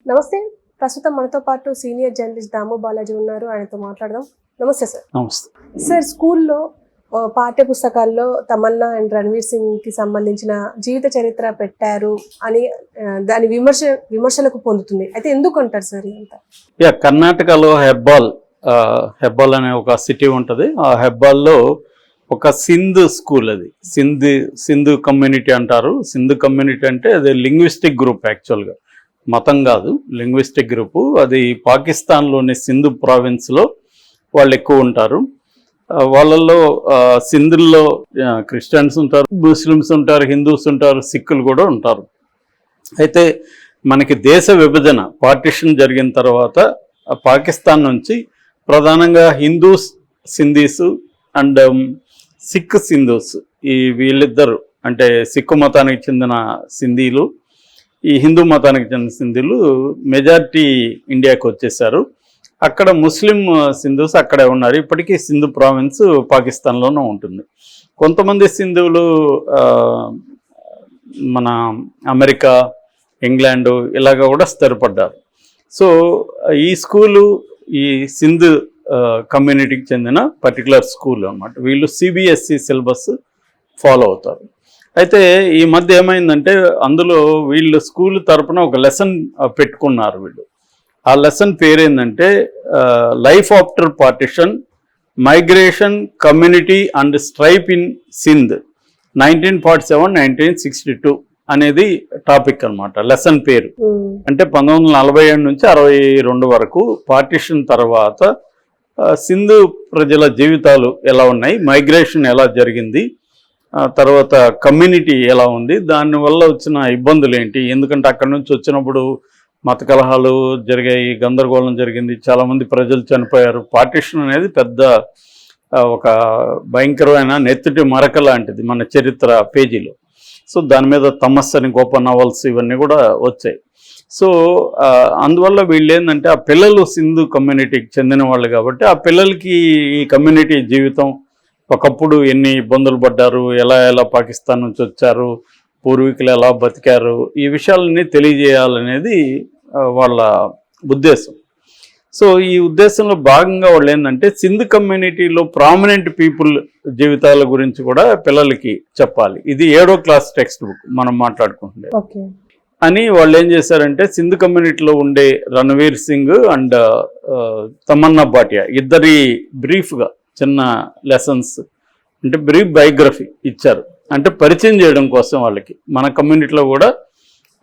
నమస్తే. ప్రస్తుతం మనతో పాటు సీనియర్ జర్నలిస్ట్ దాము బాలాజీ ఉన్నారు. ఆయనతో మాట్లాడదాం. నమస్తే సార్. నమస్తే సార్, స్కూల్లో పాఠ్య పుస్తకాల్లో తమన్నా అండ్ రణ్వీర్ సింగ్ కి సంబంధించిన జీవిత చరిత్ర పెట్టారు అని దాని విమర్శలకు పొందుతుంది. అయితే ఎందుకు అంటారు సార్ ఇదంతా? కర్ణాటకలో హెబ్బాల్ అనే ఒక సిటీ ఉంటుంది. ఆ హెబ్బాల్లో ఒక సింధ్ స్కూల్, అది సింధు కమ్యూనిటీ అంటారు. సింధు కమ్యూనిటీ అంటే అది లింగ్విస్టిక్ గ్రూప్, యాక్చువల్గా మతం కాదు, లింగ్విస్టిక్ గ్రూపు. అది పాకిస్తాన్లోని సింధు ప్రావిన్స్లో వాళ్ళు ఎక్కువ ఉంటారు. వాళ్ళల్లో సింధుల్లో క్రిస్టియన్స్ ఉంటారు, ముస్లిమ్స్ ఉంటారు, హిందూస్ ఉంటారు, సిక్కులు కూడా ఉంటారు. అయితే మనకి దేశ విభజన పార్టిషన్ జరిగిన తర్వాత పాకిస్తాన్ నుంచి ప్రధానంగా హిందూస్ సింధీసు అండ్ సిక్ సింధూస్, ఈ వీళ్ళిద్దరు అంటే సిక్కు మతానికి చెందిన సింధీలు, ఈ హిందూ మతానికి చెందిన సింధీలు మెజారిటీ ఇండియాకి వచ్చేసారు. అక్కడ ముస్లిం సింధూస్ అక్కడే ఉన్నారు. ఇప్పటికీ సింధు ప్రావిన్స్ పాకిస్తాన్లోనే ఉంటుంది. కొంతమంది సింధువులు మన అమెరికా, ఇంగ్లాండు ఇలాగ కూడా స్థిరపడ్డారు. సో ఈ స్కూలు ఈ సింధు కమ్యూనిటీకి చెందిన పర్టికులర్ స్కూల్ అన్నమాట. వీళ్ళు సిబిఎస్ఈ సిలబస్ ఫాలో అవుతారు. అయితే ఈ మధ్య ఏమైందంటే అందులో వీళ్ళు స్కూల్ తరపున ఒక లెసన్ పెట్టుకున్నారు వీళ్ళు. ఆ లెసన్ పేరేందంటే life after partition, migration, community and strife in Sindh 1947-1962 అనేది టాపిక్ అనమాట, లెసన్ పేరు. అంటే 1947 నుంచి 62 వరకు పార్టిషన్ తర్వాత సింధు ప్రజల జీవితాలు ఎలా ఉన్నాయి, మైగ్రేషన్ ఎలా జరిగింది, తర్వాత కమ్యూనిటీ ఎలా ఉంది, దానివల్ల వచ్చిన ఇబ్బందులు ఏంటి, ఎందుకంటే అక్కడి నుంచి వచ్చినప్పుడు మత కలహాలు జరిగాయి, గందరగోళం జరిగింది, చాలామంది ప్రజలు చనిపోయారు. పార్టిషన్ అనేది పెద్ద ఒక భయంకరమైన నెత్తుటి మరక లాంటిది మన చరిత్ర పేజీలో. సో దాని మీద తమస్ అని గొప్ప నవల్స్ ఇవన్నీ కూడా వచ్చాయి. సో అందువల్ల వీళ్ళు ఏంటంటే ఆ పిల్లలు సింధు కమ్యూనిటీకి చెందిన వాళ్ళు కాబట్టి ఆ పిల్లలకి ఈ కమ్యూనిటీ జీవితం ఒకప్పుడు ఎన్ని ఇబ్బందులు పడ్డారు, ఎలా పాకిస్తాన్ నుంచి వచ్చారు, పూర్వీకులు ఎలా బతికారు, ఈ విషయాలన్నీ తెలియజేయాలనేది వాళ్ళ ఉద్దేశం. సో ఈ ఉద్దేశంలో భాగంగా వాళ్ళు ఏంటంటే సింధు కమ్యూనిటీలో ప్రామినెంట్ పీపుల్ జీవితాల గురించి కూడా పిల్లలకి చెప్పాలి. ఇది 7వ క్లాస్ టెక్స్ట్ బుక్ మనం మాట్లాడుకుంటుండే అని వాళ్ళు ఏం చేశారంటే సింధు కమ్యూనిటీలో ఉండే రణ్వీర్ సింగ్ అండ్ తమన్నా భాటియా ఇద్దరి బ్రీఫ్గా చిన్న లెసన్స్ అంటే బ్రీఫ్ బయోగ్రఫీ ఇచ్చారు. అంటే పరిచయం చేయడం కోసం వాళ్ళకి మన కమ్యూనిటీలో కూడా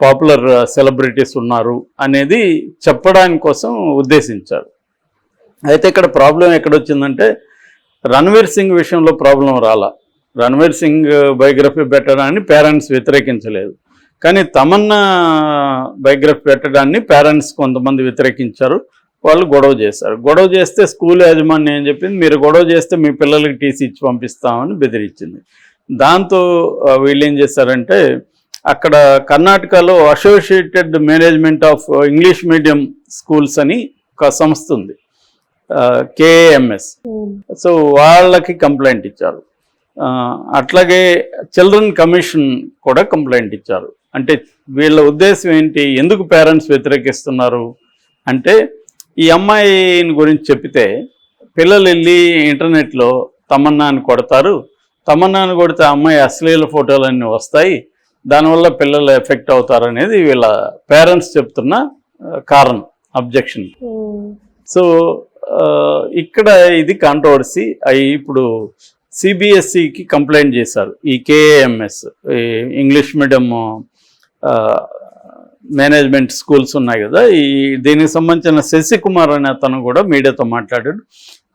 పాపులర్ సెలబ్రిటీస్ ఉన్నారు అనేది చెప్పడానికి కోసం ఉద్దేశించారు. అయితే ఇక్కడ ప్రాబ్లం ఎక్కడొచ్చిందంటే రణ్వీర్ సింగ్ విషయంలో ప్రాబ్లం రాలా. రణ్వీర్ సింగ్ బయోగ్రఫీ పెట్టడాన్ని పేరెంట్స్ వ్యతిరేకించలేదు, కానీ తమన్నా బయోగ్రఫీ పెట్టడాన్ని పేరెంట్స్ కొంతమంది వ్యతిరేకించారు. వాళ్ళు గొడవ చేశారు. గొడవ చేస్తే స్కూల్ యాజమాన్యం ఏం చెప్పింది, మీరు గొడవ చేస్తే మీ పిల్లలకి టీసీ ఇచ్చి పంపిస్తామని బెదిరించింది. దాంతో వీళ్ళు ఏం చేశారంటే అక్కడ కర్ణాటకలో associated management of English medium schools అని ఒక సంస్థ ఉంది, KAMS. సో వాళ్ళకి కంప్లైంట్ ఇచ్చారు. అట్లాగే చిల్డ్రన్ కమిషన్ కూడా కంప్లైంట్ ఇచ్చారు. అంటే వీళ్ళ ఉద్దేశం ఏంటి, ఎందుకు పేరెంట్స్ వ్యతిరేకిస్తున్నారు అంటే ఈ అమ్మాయిని గురించి చెప్పితే పిల్లలు వెళ్ళి ఇంటర్నెట్లో తమన్నాని కొడతారు, తమన్నాని కొడితే అమ్మాయి అశ్లీల ఫోటోలన్నీ వస్తాయి, దానివల్ల పిల్లలు ఎఫెక్ట్ అవుతారు అనేది వీళ్ళ పేరెంట్స్ చెప్తున్న కారణం, అబ్జెక్షన్. సో ఇక్కడ ఇది కాంట్రవర్సీ అయి ఇప్పుడు సిబిఎస్ఈకి కంప్లైంట్ చేశారు. ఈ KAMS English medium management schools ఉన్నాయి కదా, దీనికి సంబంధించిన శశికుమార్ అనే అతను కూడా మీడియాతో మాట్లాడాడు.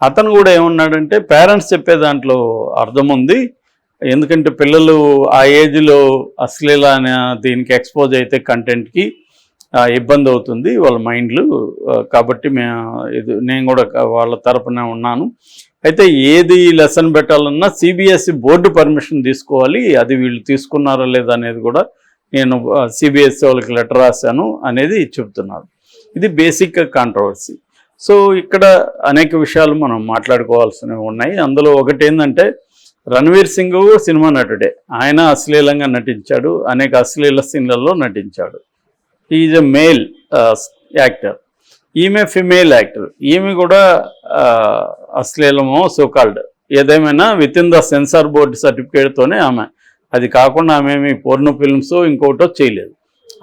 అతను కూడా ఏమన్నాడంటే పేరెంట్స్ చెప్పే దాంట్లో అర్థం ఉంది, ఎందుకంటే పిల్లలు ఆ ఏజ్లో అశ్లీల అనే దీనికి ఎక్స్పోజ్ అయితే కంటెంట్కి ఇబ్బంది అవుతుంది వాళ్ళ మైండ్లు, కాబట్టి నేను కూడా వాళ్ళ తరపున ఉన్నాను. అయితే ఏది లెసన్ పెట్టాలన్నా సిబిఎస్ఈ బోర్డు పర్మిషన్ తీసుకోవాలి, అది వీళ్ళు తీసుకున్నారా లేదా అనేది కూడా నేను సిబిఎస్ఈ వాళ్ళకి లెటర్ రాశాను అనేది చెప్తున్నారు. ఇది బేసిక్ కాంట్రవర్సీ. సో ఇక్కడ అనేక విషయాలు మనం మాట్లాడుకోవాల్సినవి ఉన్నాయి. అందులో ఒకటి ఏంటంటే రణ్వీర్ సింగ్ సినిమా నటుడే, ఆయన అశ్లీలంగా నటించాడు, అనేక అశ్లీల సీన్లలో నటించాడు. ఈజ్ ఎ మేల్ యాక్టర్, ఈమె ఫిమేల్ యాక్టర్. ఈమె కూడా అశ్లీలమో సోకాల్డ్ ఏదేమైనా within the censor board సర్టిఫికేట్తోనే ఆమె, అది కాకుండా ఆమె ఏమి పోర్నో ఫిల్మ్స్ ఇంకోటో చేయలేదు.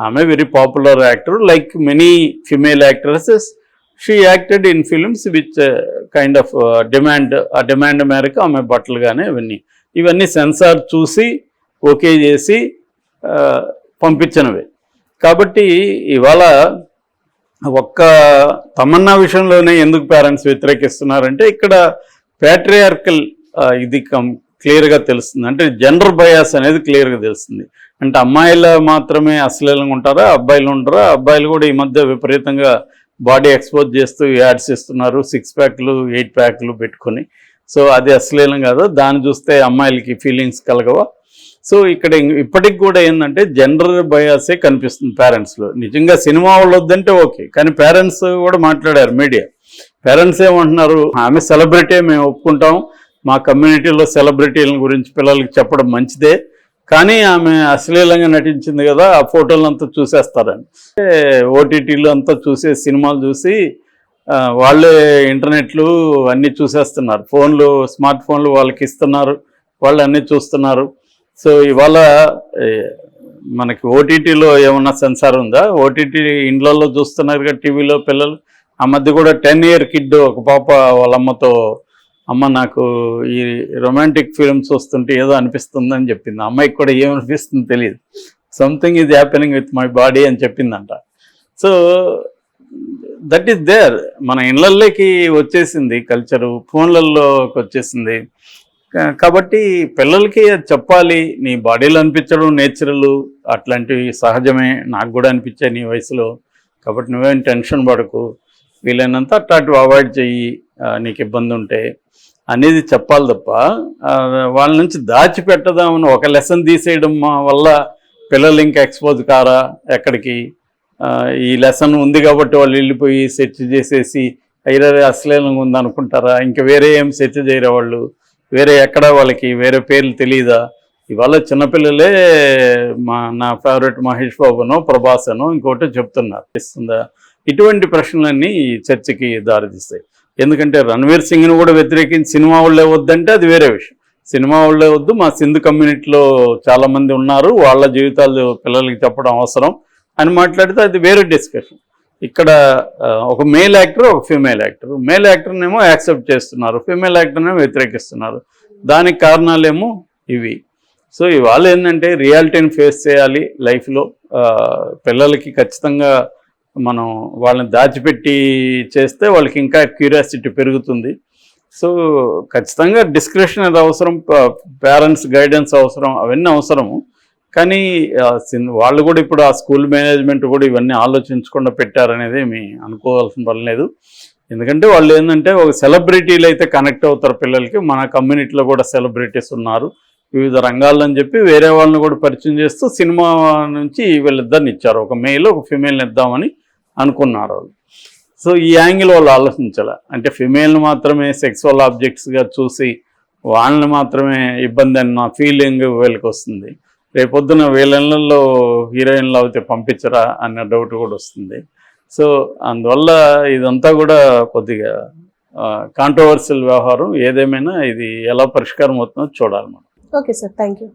ఆమె very popular actor like many female actresses. She acted in films which kind of demand, ఆ డిమాండ్ మేరకు ఆమె బట్టలు కానీ ఇవన్నీ సెన్సార్ చూసి ఓకే చేసి పంపించినవి. కాబట్టి ఇవాళ ఒక్క తమన్నా విషయంలోనే ఎందుకు పేరెంట్స్ వ్యతిరేకిస్తున్నారంటే ఇక్కడ ప్యాట్రియార్కల్ ఇది క్లియర్గా తెలుస్తుంది. అంటే జెండర్ బయాస్ అనేది క్లియర్గా తెలుస్తుంది. అంటే అమ్మాయిలు మాత్రమే అశ్లీలంగా ఉంటారా, అబ్బాయిలు ఉంటారా? అబ్బాయిలు కూడా ఈ మధ్య విపరీతంగా బాడీ ఎక్స్పోజ్ చేస్తూ యాడ్స్ ఇస్తున్నారు, 6 ప్యాక్లు 8 ప్యాక్లు పెట్టుకొని. సో అది అశ్లీలం కాదు, దాన్ని చూస్తే అమ్మాయిలకి ఫీలింగ్స్ కలగవా? సో ఇక్కడ ఇప్పటికి కూడా ఏంటంటే జెండర్ బయాసే కనిపిస్తుంది పేరెంట్స్లో. నిజంగా సినిమా వాళ్ళు వద్దంటే ఓకే, కానీ పేరెంట్స్ కూడా మాట్లాడారు, మీడియా పేరెంట్స్ ఏమంటున్నారు, ఆమె సెలబ్రిటీ, మేము ఒప్పుకుంటాం, మా కమ్యూనిటీలో సెలబ్రిటీల గురించి పిల్లలకి చెప్పడం మంచిదే, కానీ ఆమె అశ్లీలంగా నటించింది కదా, ఆ ఫోటోలు అంతా చూసేస్తారని. ఓటీటీలు అంతా చూసే సినిమాలు చూసి వాళ్ళే ఇంటర్నెట్లు అన్నీ చూసేస్తున్నారు, ఫోన్లు స్మార్ట్ ఫోన్లు వాళ్ళకి ఇస్తున్నారు, వాళ్ళు అన్నీ చూస్తున్నారు. సో ఇవాళ మనకి ఓటీటీలో ఏమన్నా సెన్సార్ ఉందా? ఓటీటీ ఇండ్లలో చూస్తున్నారు కదా టీవీలో పిల్లలు. ఆ మధ్య కూడా 10 year కిడ్ ఒక పాప వాళ్ళ అమ్మతో, అమ్మ నాకు ఈ రొమాంటిక్ ఫిల్మ్స్ వస్తుంటే ఏదో అనిపిస్తుందని చెప్పింది. అమ్మాయికి కూడా ఏమనిపిస్తుందో తెలియదు, something is happening with my body అని చెప్పిందంట. సో దట్ ఈస్ దేర్, మన ఇళ్ళల్లోకి వచ్చేసింది కల్చరు, ఫోన్లలోకి వచ్చేసింది. కాబట్టి పిల్లలకి చెప్పాలి, నీ బాడీలో అనిపించడం నేచురల్, అట్లాంటివి సహజమే, నాకు కూడా అనిపించాయి నీ వయసులో, కాబట్టి నువ్వేం టెన్షన్ పడకు, వీలైనంత అట్లాంటివి అవాయిడ్ చెయ్యి, నీకు ఇబ్బంది ఉంటే అనేది చెప్పాలి తప్ప వాళ్ళ నుంచి దాచిపెట్టదామని ఒక లెసన్ తీసేయడం వల్ల పిల్లలు ఇంకా ఎక్స్పోజ్ కారా ఎక్కడికి? ఈ లెసన్ ఉంది కాబట్టి వాళ్ళు వెళ్ళిపోయి సెర్చ్ చేసేసి అయినా అశ్లీలంగా ఉందనుకుంటారా? ఇంకా వేరే ఏం సెర్చ్ చేయరా వాళ్ళు? వేరే ఎక్కడ వాళ్ళకి వేరే పేర్లు తెలియదా? ఇవాళ చిన్నపిల్లలే నా ఫేవరెట్ మహేష్ బాబునో ప్రభాసనో ఇంకోటో చెప్తున్నారు, ఇస్తుందా? ఇటువంటి ప్రశ్నలన్నీ చర్చకి దారితీస్తాయి. ఎందుకంటే రణ్వీర్ సింగ్ని కూడా వ్యతిరేకించి సినిమా వాళ్ళే వద్దంటే అది వేరే విషయం. సినిమా వాళ్ళే వద్దు, మా సింధు కమ్యూనిటీలో చాలామంది ఉన్నారు, వాళ్ళ జీవితాలు పిల్లలకి చెప్పడం అవసరం అని మాట్లాడితే అది వేరే డిస్కషన్. ఇక్కడ ఒక మేల్ యాక్టర్, ఒక ఫీమేల్ యాక్టర్, మేల్ యాక్టర్నేమో యాక్సెప్ట్ చేస్తున్నారు, ఫీమేల్ యాక్టర్నేమో వ్యతిరేకిస్తున్నారు. దానికి కారణాలేమో ఇవి. సో ఇవాళ ఏంటంటే రియాలిటీని ఫేస్ చేయాలి లైఫ్లో. పిల్లలకి ఖచ్చితంగా మనం వాళ్ళని దాచిపెట్టి చేస్తే వాళ్ళకి ఇంకా క్యూరియాసిటీ పెరుగుతుంది. సో ఖచ్చితంగా డిస్క్రిప్షన్ అది అవసరం, పేరెంట్స్ గైడెన్స్ అవసరం, అవన్నీ అవసరము. కానీ వాళ్ళు కూడా ఇప్పుడు ఆ స్కూల్ మేనేజ్మెంట్ కూడా ఇవన్నీ ఆలోచించకుండా పెట్టారనేది మీ అనుకోవాల్సిన పని లేదు. ఎందుకంటే వాళ్ళు ఏంటంటే ఒక సెలబ్రిటీలు అయితే కనెక్ట్ అవుతారు పిల్లలకి, మన కమ్యూనిటీలో కూడా సెలబ్రిటీస్ ఉన్నారు వివిధ రంగాల్లో అని చెప్పి వేరే వాళ్ళని కూడా పరిచయం చేస్తూ సినిమా నుంచి వీళ్ళిద్దరిని ఇచ్చారు, ఒక మేల్ ఒక ఫిమేల్ని ఇద్దామని అనుకున్నారు వాళ్ళు. సో ఈ యాంగిల్ వాళ్ళు ఆలోచించాల, అంటే ఫిమేల్ని మాత్రమే సెక్సువల్ ఆబ్జెక్ట్స్గా చూసి వాళ్ళని మాత్రమే ఇబ్బంది అన్న ఫీలింగ్ వీళ్ళకి వస్తుంది. రేపొద్దున వీళ్ళల్లో హీరోయిన్లు అయితే పంపించరా అన్న డౌట్ కూడా వస్తుంది. సో అందువల్ల ఇదంతా కూడా కొద్దిగా కాంట్రవర్షియల్ వ్యవహారం. ఏదేమైనా ఇది ఎలా పరిష్కారం అవుతుందో చూడాలి మనం. Okay sir, thank you.